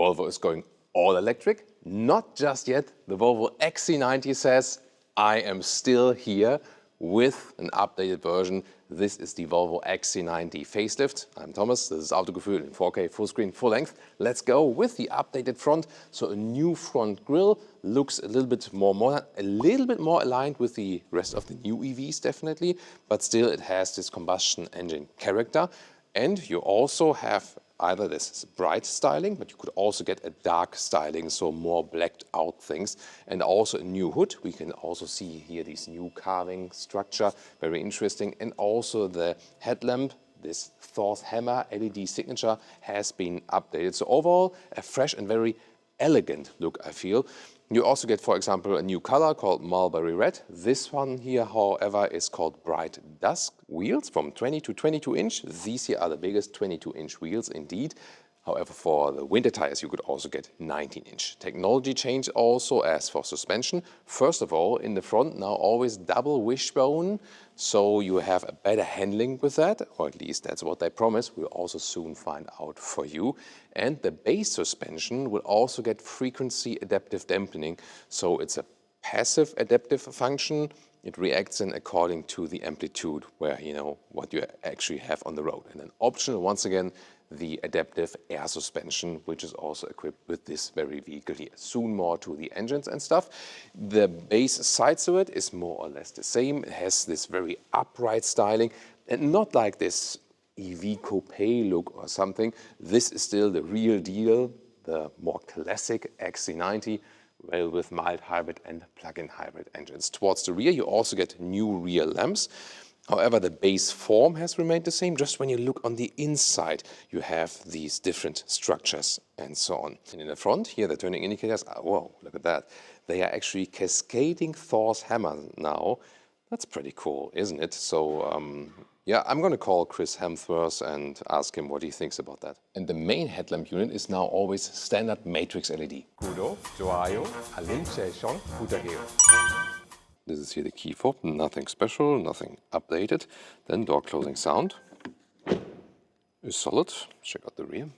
Volvo is going all electric. Not just yet. The Volvo XC90 says, I am still here with an updated version. This is the Volvo XC90 facelift. I'm Thomas, this is Autogefühl in 4K, full screen, full length. Let's go with the updated front. So a new front grille, looks a little bit more modern, a little bit more aligned with the rest of the new EVs definitely, but still it has this combustion engine character. And you also have either this bright styling, but you could also get a dark styling, so more blacked out things. And also a new hood. We can also see here this new carving structure, very interesting. And also the headlamp, this Thor's hammer LED signature has been updated. So overall, a fresh and very elegant look, I feel. You also get, for example, a new color called Mulberry Red. This one here, however, is called Bright Dusk. Wheels from 20 to 22 inch. These here are the biggest 22-inch wheels indeed. However, for the winter tires, you could also get 19-inch. Technology change also as for suspension. First of all, in the front now always double wishbone, so you have a better handling with that, or at least that's what they promise. We'll also soon find out for you. And the base suspension will also get frequency adaptive dampening, so it's a passive adaptive function. It reacts in according to the amplitude where you know what you actually have on the road. And then optional, once again, the adaptive air suspension, which is also equipped with this very vehicle here. Soon more to the engines and stuff. The base side silhouette is more or less the same. It has this very upright styling and not like this EV coupe look or something. This is still the real deal, the more classic XC90, well with mild hybrid and plug-in hybrid engines. Towards the rear, you also get new rear lamps. However, the base form has remained the same. Just when you look on the inside, you have these different structures and so on. And in the front, here the turning indicators, whoa, look at that. They are actually cascading Thor's hammer now. That's pretty cool, isn't it? So, yeah, I'm going to call Chris Hemsworth and ask him what he thinks about that. And the main headlamp unit is now always standard matrix LED. 구독, 좋아요, 알림 설정 부탁해요. This is here the key fob, nothing special, nothing updated. Then door closing sound is solid. Check out the rear.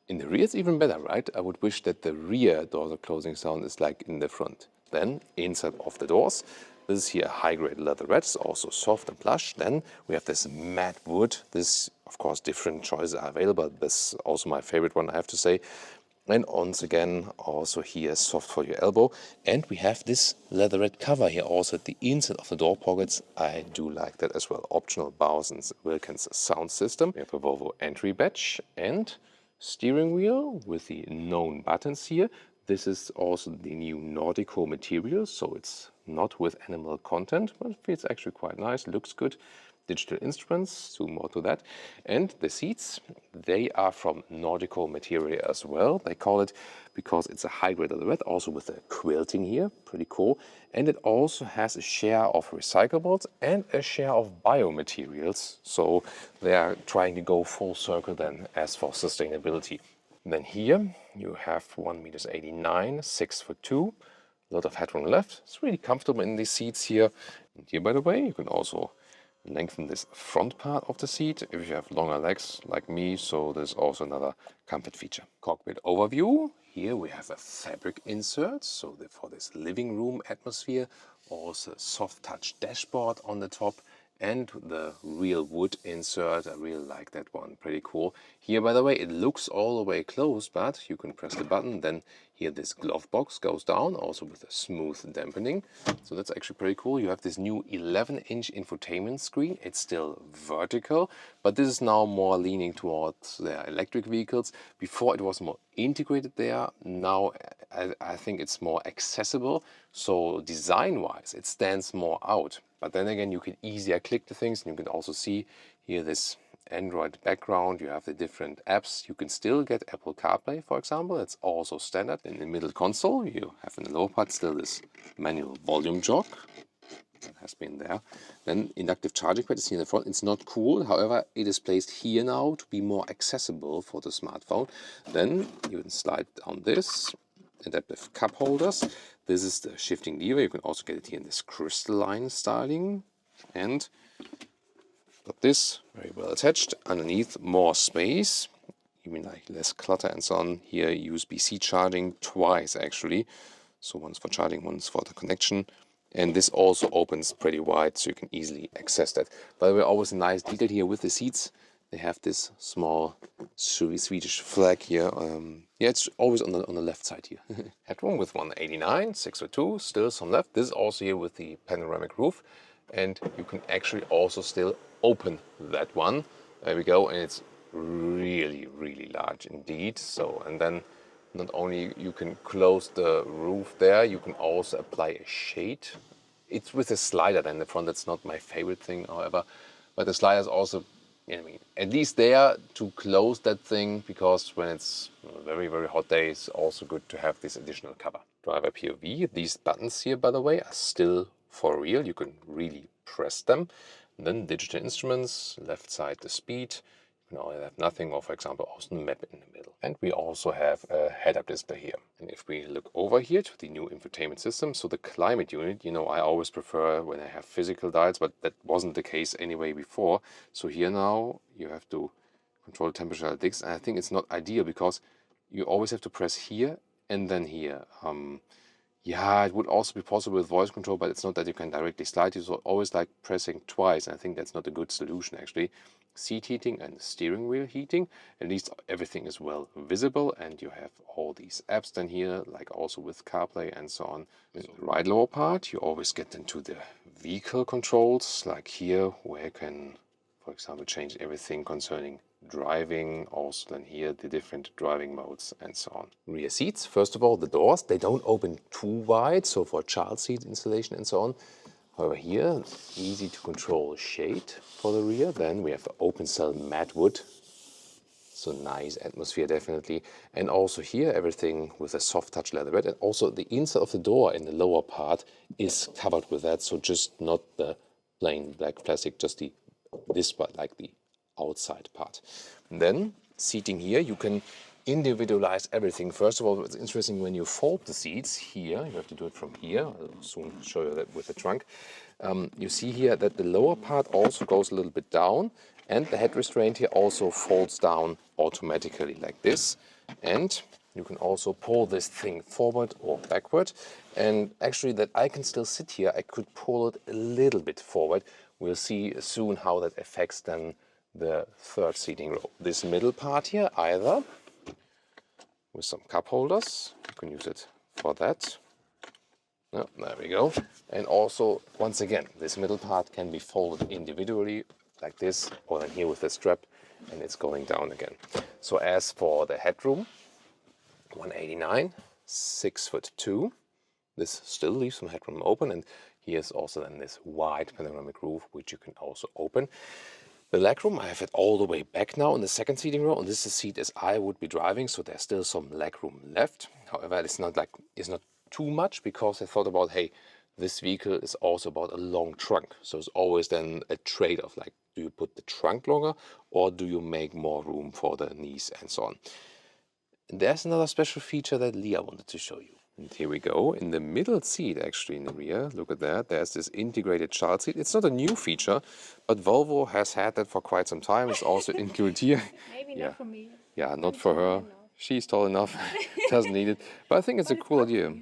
In the rear it's even better, right? I would wish that the rear door closing sound is like in the front. Then inside of the doors, this is here high-grade leatherette, it's also soft and plush. Then we have this matte wood. This, of course, different choices are available. This is also my favorite one, I have to say. And once again, also here soft for your elbow. And we have this leatherette cover here also at the inside of the door pockets. I do like that as well. Optional Bowers & Wilkins sound system. We have a Volvo entry badge and steering wheel with the known buttons here. This is also the new Nordico material, so it's not with animal content, but it feels actually quite nice, looks good. Digital instruments, soon more to that. And the seats, they are from Nordico material as well. They call it because it's a high-grade leatherette, also with the quilting here, pretty cool. And it also has a share of recyclables and a share of biomaterials. So they are trying to go full circle then as for sustainability. Then here you have 1.89 meters, 6'2", a lot of headroom left. It's really comfortable in these seats here. And here, by the way, you can also lengthen this front part of the seat if you have longer legs like me, so there's also another comfort feature. Cockpit overview. Here we have a fabric insert, so for this living room atmosphere. Also soft touch dashboard on the top and the real wood insert. I really like that one, pretty cool. Here, by the way, it looks all the way closed, but you can press the button, then here this glove box goes down, also with a smooth dampening. So that's actually pretty cool. You have this new 11-inch infotainment screen. It's still vertical, but this is now more leaning towards the electric vehicles. Before it was more integrated there. Now I think it's more accessible. So design-wise, it stands more out. But then again, you can easier click the things, and you can also see here this Android background. You have the different apps. You can still get Apple CarPlay, for example. It's also standard. In the middle console, you have in the lower part still this manual volume jog. That has been there. Then inductive charging pad is here in the front. It's not cool. However, it is placed here now to be more accessible for the smartphone. Then you can slide down this. Adaptive cup holders. This is the shifting lever. You can also get it here in this crystalline styling. And got this very well attached. Underneath, more space. even like less clutter and so on. Here USB-C charging twice actually. So once for charging, once for the connection. And this also opens pretty wide so you can easily access that. By the way, always a nice detail here with the seats. They have this small Swedish flag here. Yeah, it's always on the left side here. Headroom with 189, 602, still some left. This is also here with the panoramic roof. And you can actually also still open that one. There we go, and it's really, really large indeed. So, and then not only you can close the roof there, you can also apply a shade. It's with a slider then in the front. That's not my favorite thing, however. But the slider is also, I mean, at least there to close that thing, because when it's very, very hot days, it's also good to have this additional cover. Driver POV. These buttons here, by the way, are still for real. You can really press them. And then digital instruments, left side the speed. You can only have nothing, or for example also the map in the middle. And we also have a head-up display here. And if we look over here to the new infotainment system, so the climate unit, you know, I always prefer when I have physical dials, but that wasn't the case anyway before. So here now you have to control temperature at this, and I think it's not ideal because you always have to press here and then here. Yeah, it would also be possible with voice control, but it's not that you can directly slide. You always like pressing twice, and I think that's not a good solution actually. Seat heating and steering wheel heating, at least everything is well visible, and you have all these apps then here, like also with CarPlay and so on. In the right lower part, you always get into the vehicle controls, like here, where you can, for example, change everything concerning driving, also then here the different driving modes and so on. Rear seats, first of all, the doors, they don't open too wide, so for child seat installation and so on. However, here, easy to control shade for the rear. Then we have the open cell matte wood, so nice atmosphere definitely. And also here, everything with a soft touch leatherette, and also the inside of the door in the lower part is covered with that, so just not the plain black plastic, just this part, like the outside part. And then seating here, you can individualize everything. First of all, it's interesting when you fold the seats here, you have to do it from here. I'll soon show you that with the trunk. You see here that the lower part also goes a little bit down, and the head restraint here also folds down automatically like this. And you can also pull this thing forward or backward. And actually that I can still sit here, I could pull it a little bit forward. We'll see soon how that affects then the third seating row. This middle part here, either with some cup holders, you can use it for that. Oh, there we go. And also, once again, this middle part can be folded individually like this, or then here with the strap, and it's going down again. So as for the headroom, 189, 6'2". This still leaves some headroom open, and here's also then this wide panoramic roof, which you can also open. The legroom, I have it all the way back now in the second seating row, and this is the seat as I would be driving, so there's still some legroom left. However, it's not too much, because I thought about, hey, this vehicle is also about a long trunk. So it's always then a trade-off, like, do you put the trunk longer or do you make more room for the knees and so on. And there's another special feature that Leah wanted to show you. And here we go, in the middle seat actually in the rear, look at that, there's this integrated child seat. It's not a new feature, but Volvo has had that for quite some time. It's also included here. Maybe not for me. Yeah, not for her. She's tall enough, doesn't need it. But I think it's a cool idea.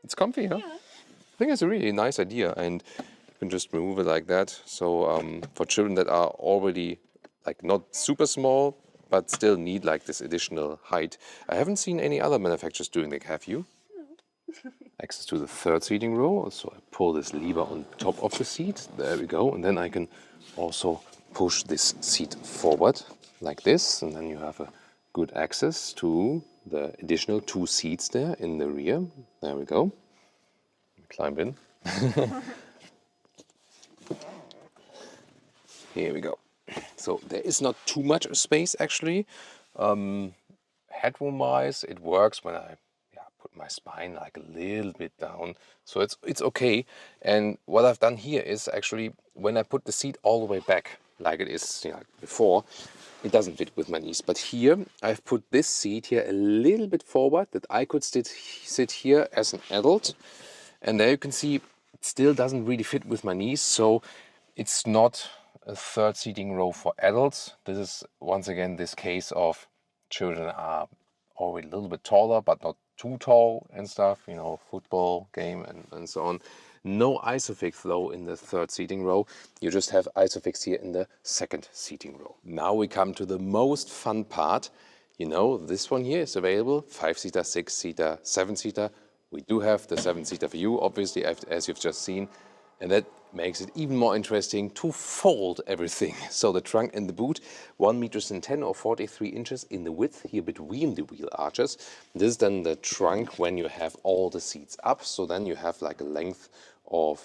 It's comfy, huh? Yeah. I think it's a really nice idea, and you can just remove it like that. So for children that are already like not super small, but still need like this additional height. I haven't seen any other manufacturers doing that, have you? Access to the third seating row, so I pull this lever on top of the seat, there we go, and then I can also push this seat forward like this, and then you have a good access to the additional 2 seats there in the rear. There we go. Climb in. Here we go. So there is not too much space actually. Headroom wise, it works when I put my spine like a little bit down, so it's okay. And what I've done here is actually, when I put the seat all the way back like it is before, it doesn't fit with my knees. But here I've put this seat here a little bit forward, that I could sit here as an adult, and there you can see it still doesn't really fit with my knees. So it's not a third seating row for adults. This is once again this case of children are already a little bit taller, but not too tall and stuff, you know, football game and so on. No isofix though in the third seating row. You just have isofix here in the second seating row. Now we come to the most fun part. You know, this one here is available, 5-seater, 6-seater, 7-seater. We do have the 7-seater for you, obviously, as you've just seen. And that makes it even more interesting to fold everything. So the trunk and the boot, 1 meter and 10 or 43 inches in the width here between the wheel arches. This is then the trunk when you have all the seats up. So then you have like a length of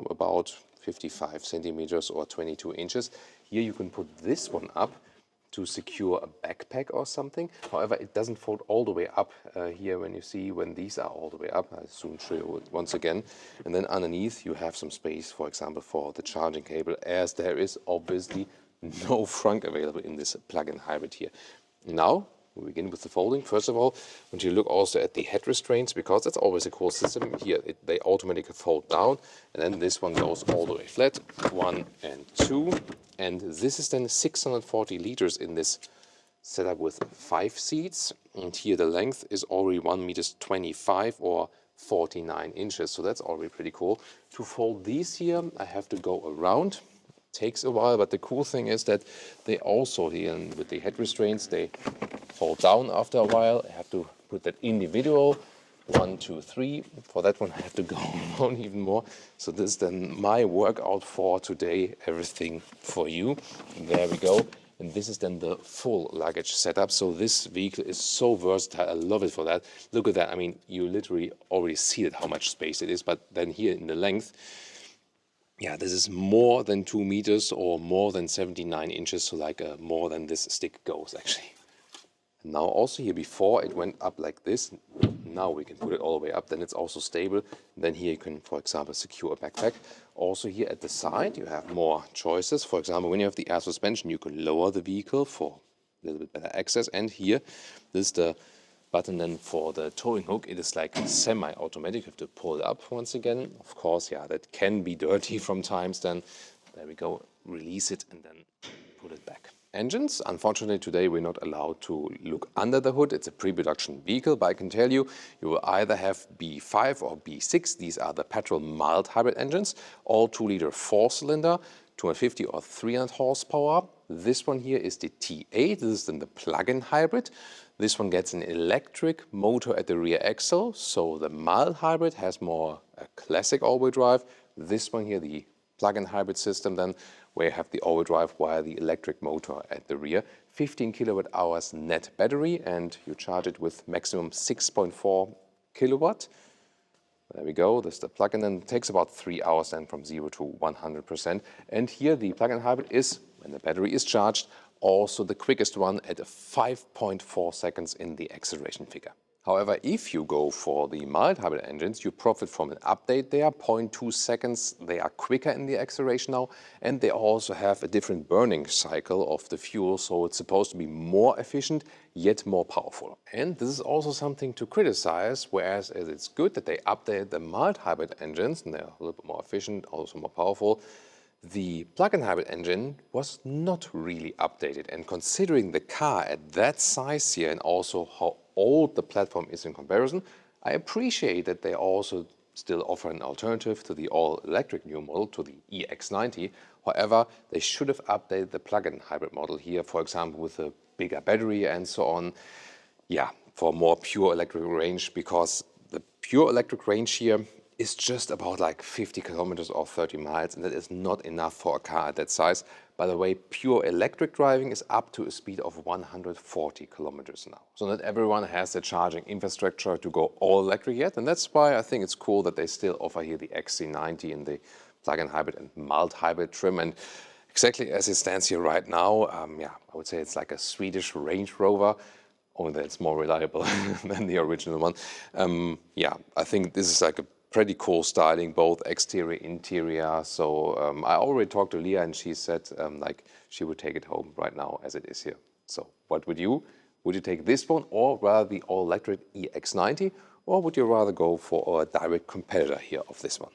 about 55 centimeters or 22 inches. Here you can put this one up to secure a backpack or something. However, it doesn't fold all the way up here when these are all the way up. I'll soon show you it once again. And then underneath you have some space, for example, for the charging cable, as there is obviously no frunk available in this plug-in hybrid here. Now, we begin with the folding. First of all, when you look also at the head restraints, because that's always a cool system, here they automatically fold down, and then this one goes all the way flat, 1 and 2. And this is then 640 liters in this setup with 5 seats. And here the length is already 1 meter 25 or 49 inches. So that's already pretty cool. To fold these here, I have to go around. Takes a while, but the cool thing is that they also here with the head restraints, they fold down after a while. I have to put that individual. 1, 2, 3. For that one, I have to go around even more. So this is then my workout for today. Everything for you. There we go. And this is then the full luggage setup. So this vehicle is so versatile. I love it for that. Look at that. I mean, you literally already see it, how much space it is. But then here in the length, yeah, this is more than 2 meters or more than 79 inches. So like more than this stick goes actually. Now also here before it went up like this, now we can put it all the way up, then it's also stable. Then here you can, for example, secure a backpack. Also here at the side you have more choices. For example, when you have the air suspension, you can lower the vehicle for a little bit better access. And here, this is the button then for the towing hook. It is like semi-automatic. You have to pull it up once again. Of course, yeah, that can be dirty from times. Then there we go, release it and then put it back. Engines. Unfortunately, today we're not allowed to look under the hood. It's a pre-production vehicle, but I can tell you, you will either have B5 or B6. These are the petrol mild hybrid engines, all 2-liter 4-cylinder, 250 or 300 horsepower. This one here is the T8. This is then the plug-in hybrid. This one gets an electric motor at the rear axle. So the mild hybrid has more a classic all-wheel drive. This one here, the plug-in hybrid system then, where you have the all-wheel drive via the electric motor at the rear. 15 kilowatt hours net battery, and you charge it with maximum 6.4 kilowatt. There we go, this is the plug-in, and it takes about 3 hours then from 0 to 100%. And here the plug-in hybrid is, when the battery is charged, also the quickest one at 5.4 seconds in the acceleration figure. However, if you go for the mild hybrid engines, you profit from an update there, 0.2 seconds. They are quicker in the acceleration now, and they also have a different burning cycle of the fuel, so it's supposed to be more efficient, yet more powerful. And this is also something to criticize, whereas it's good that they updated the mild hybrid engines, and they're a little bit more efficient, also more powerful. The plug-in hybrid engine was not really updated, and considering the car at that size here and also how old the platform is in comparison, I appreciate that they also still offer an alternative to the all-electric new model, to the EX90. However, they should have updated the plug-in hybrid model here, for example, with a bigger battery and so on. Yeah, for more pure electric range, because the pure electric range here is just about like 50 kilometers or 30 miles, and that is not enough for a car at that size. By the way, pure electric driving is up to a speed of 140 kilometers an hour. So not everyone has the charging infrastructure to go all electric yet, and that's why I think it's cool that they still offer here the XC90 in the plug-in hybrid and mild hybrid trim. And exactly as it stands here right now, yeah, I would say it's like a Swedish Range Rover, only that it's more reliable than the original one. Yeah, I think this is like a pretty cool styling, both exterior, interior. So I already talked to Leah and she said like she would take it home right now as it is here. So what would you? Would you take this one or rather the all-electric EX90? Or would you rather go for a direct competitor here of this one?